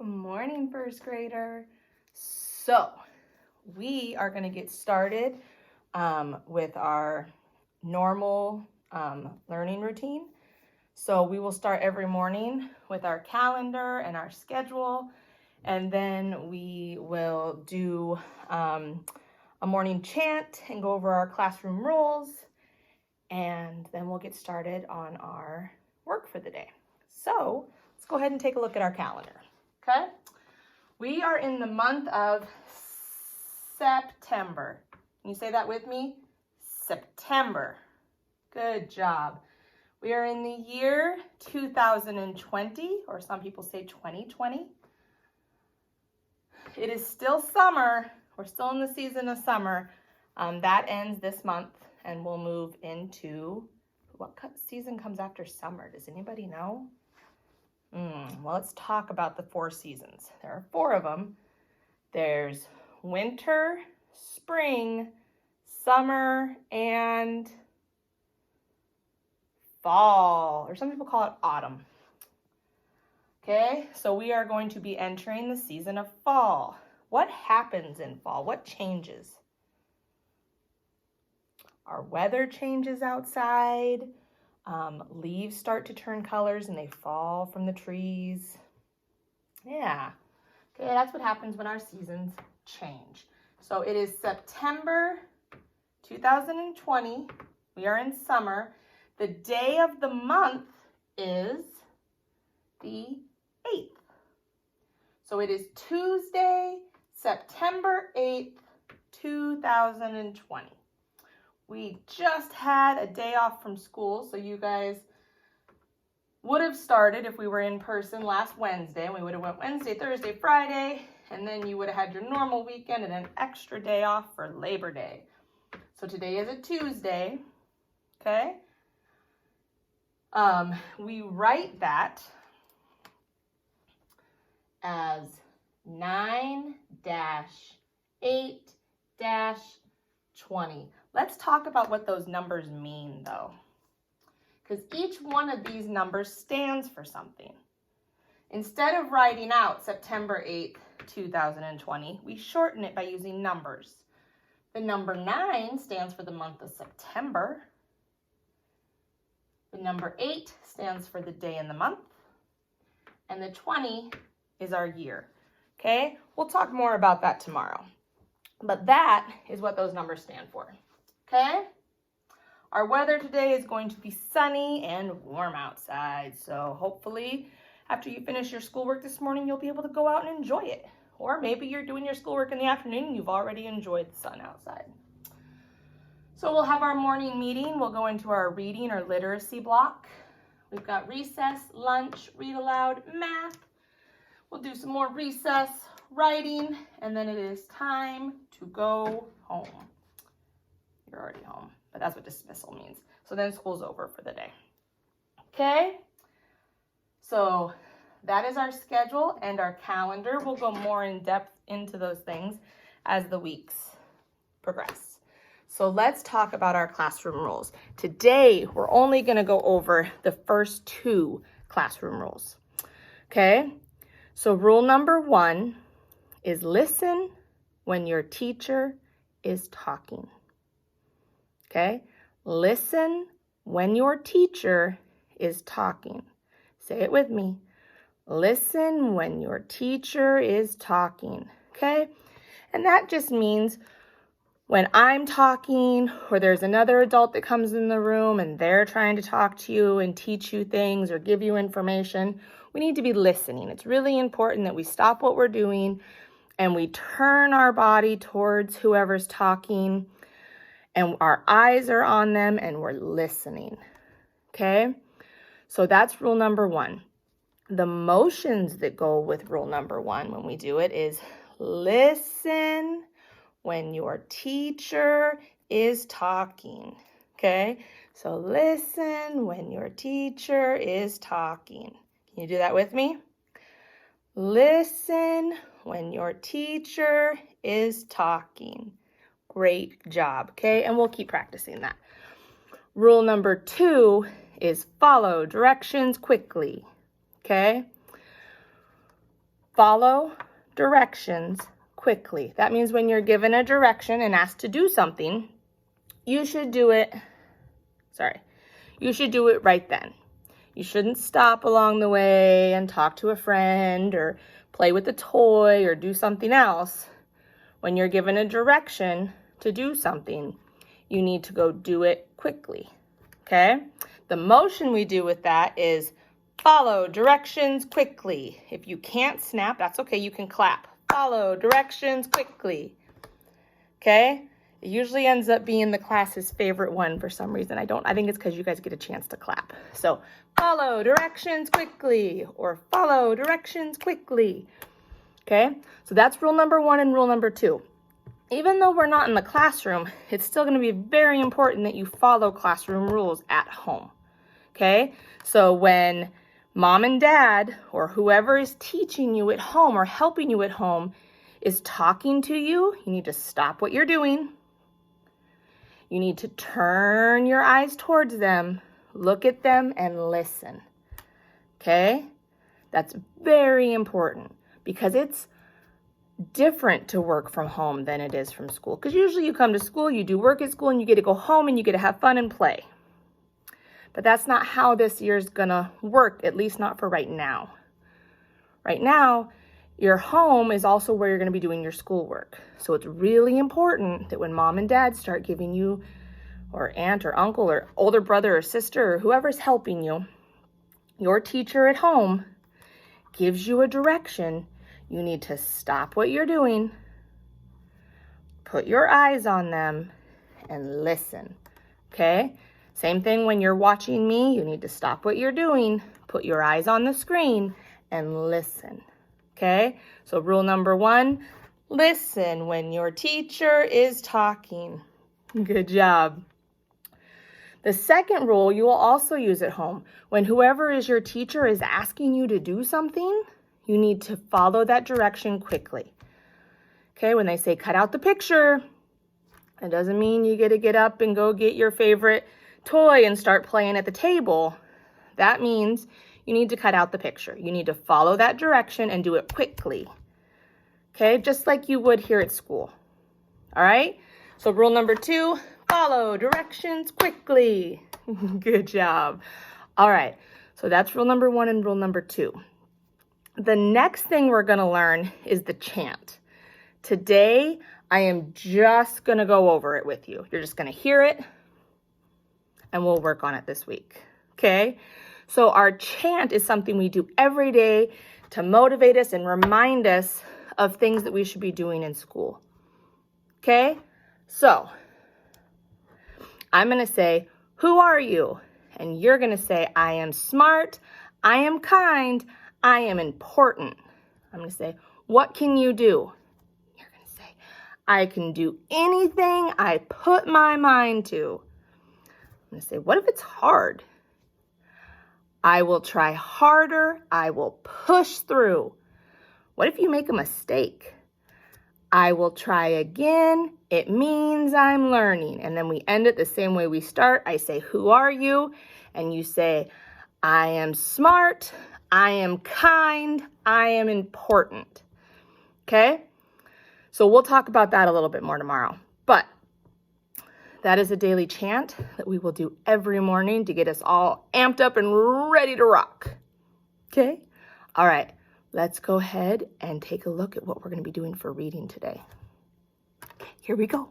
Good morning, first grader. So we are going to get started with our normal learning routine. So we will start every morning with our calendar and our schedule, and then we will do a morning chant and go over our classroom rules, and then we'll get started on our work for the day. So let's go ahead and take a look at our calendar. Okay, we are in the month of September. Can you say that with me? September. Good job. We are in the year 2020, or some people say 2020. It is still summer. We're still in the season of summer. That ends this month, and we'll move into, what season comes after summer? Does anybody know? Well, let's talk about the 4 seasons. There are 4 of them. There's winter, spring, summer, and fall, or some people call it autumn. Okay, so we are going to be entering the season of fall. What happens in fall? What changes? Our weather changes outside. Leaves start to turn colors and they fall from the trees. Yeah, okay, that's what happens when our seasons change. So it is September 2020. We are in summer. The day of the month is the 8th. So it is Tuesday, September 8th, 2020. We just had a day off from school, so you guys would have started if we were in person last Wednesday. We would have went Wednesday, Thursday, Friday, and then you would have had your normal weekend and an extra day off for Labor Day. So today is a Tuesday, okay? We write that as 9-8-20. Let's talk about what those numbers mean, though, because each one of these numbers stands for something. Instead of writing out September 8th, 2020, we shorten it by using numbers. The number 9 stands for the month of September. The number 8 stands for the day in the month. And the 20 is our year. Okay, we'll talk more about that tomorrow. But that is what those numbers stand for. Okay, our weather today is going to be sunny and warm outside. So hopefully after you finish your schoolwork this morning, you'll be able to go out and enjoy it. Or maybe you're doing your schoolwork in the afternoon and you've already enjoyed the sun outside. So we'll have our morning meeting. We'll go into our reading or literacy block. We've got recess, lunch, read aloud, math. We'll do some more recess, writing, and then it is time to go home. You're already home, but that's what dismissal means. So then school's over for the day. Okay? So that is our schedule and our calendar. We'll go more in depth into those things as the weeks progress. So let's talk about our classroom rules. Today, we're only going to go over the first 2 classroom rules. Okay? So rule number 1 is listen when your teacher is talking. Okay? Listen when your teacher is talking. Say it with me. Listen when your teacher is talking. Okay? And that just means when I'm talking or there's another adult that comes in the room and they're trying to talk to you and teach you things or give you information, we need to be listening. It's really important that we stop what we're doing and we turn our body towards whoever's talking and our eyes are on them and we're listening. Okay? So that's rule number 1. The motions that go with rule number 1 when we do it is listen when your teacher is talking. Okay? So listen when your teacher is talking. Can you do that with me? Listen when your teacher is talking. Great job, okay? And we'll keep practicing that. Rule number 2 is follow directions quickly, okay? follow directions quickly. That means when you're given a direction and asked to do something, you should do it right then. You shouldn't stop along the way and talk to a friend or play with a toy or do something else. When you're given a direction to do something, you need to go do it quickly, okay? The motion we do with that is follow directions quickly. If you can't snap, that's okay, you can clap. Follow directions quickly, okay? It usually ends up being the class's favorite one for some reason. I think it's because you guys get a chance to clap. So follow directions quickly, or follow directions quickly, okay? So that's rule number 1 and rule number 2. Even though we're not in the classroom, it's still going to be very important that you follow classroom rules at home, okay? So when mom and dad or whoever is teaching you at home or helping you at home is talking to you, you need to stop what you're doing. You need to turn your eyes towards them, look at them, and listen, okay? That's very important because it's different to work from home than it is from school. Because usually you come to school, you do work at school, and you get to go home and you get to have fun and play. But that's not how this year's gonna work, at least not for right now. Right now, your home is also where you're gonna be doing your schoolwork. So it's really important that when mom and dad start giving you, or aunt or uncle or older brother or sister or whoever's helping you, your teacher at home gives you a direction, you need to stop what you're doing, put your eyes on them, and listen, okay? Same thing when you're watching me, you need to stop what you're doing, put your eyes on the screen, and listen, okay? So rule number 1, listen when your teacher is talking. Good job. The second rule you will also use at home. When whoever is your teacher is asking you to do something, you need to follow that direction quickly. Okay, when they say cut out the picture, it doesn't mean you get to get up and go get your favorite toy and start playing at the table. That means you need to cut out the picture. You need to follow that direction and do it quickly. Okay, just like you would here at school. All right, so rule number 2, follow directions quickly. Good job. All right, so that's rule number 1 and rule number 2. The next thing we're going to learn is the chant. Today, I am just going to go over it with you. You're just going to hear it, and we'll work on it this week, okay? So our chant is something we do every day to motivate us and remind us of things that we should be doing in school, okay? So I'm going to say, who are you? And you're going to say, I am smart, I am kind, I am important. I'm going to say, what can you do? You're going to say, I can do anything I put my mind to. I'm going to say, what if it's hard? I will try harder. I will push through. What if you make a mistake? I will try again. It means I'm learning. And then we end it the same way we start. I say, who are you? And you say, I am smart. I am kind, I am important, okay? So we'll talk about that a little bit more tomorrow. But that is a daily chant that we will do every morning to get us all amped up and ready to rock, okay? All right, let's go ahead and take a look at what we're going to be doing for reading today. Okay, here we go.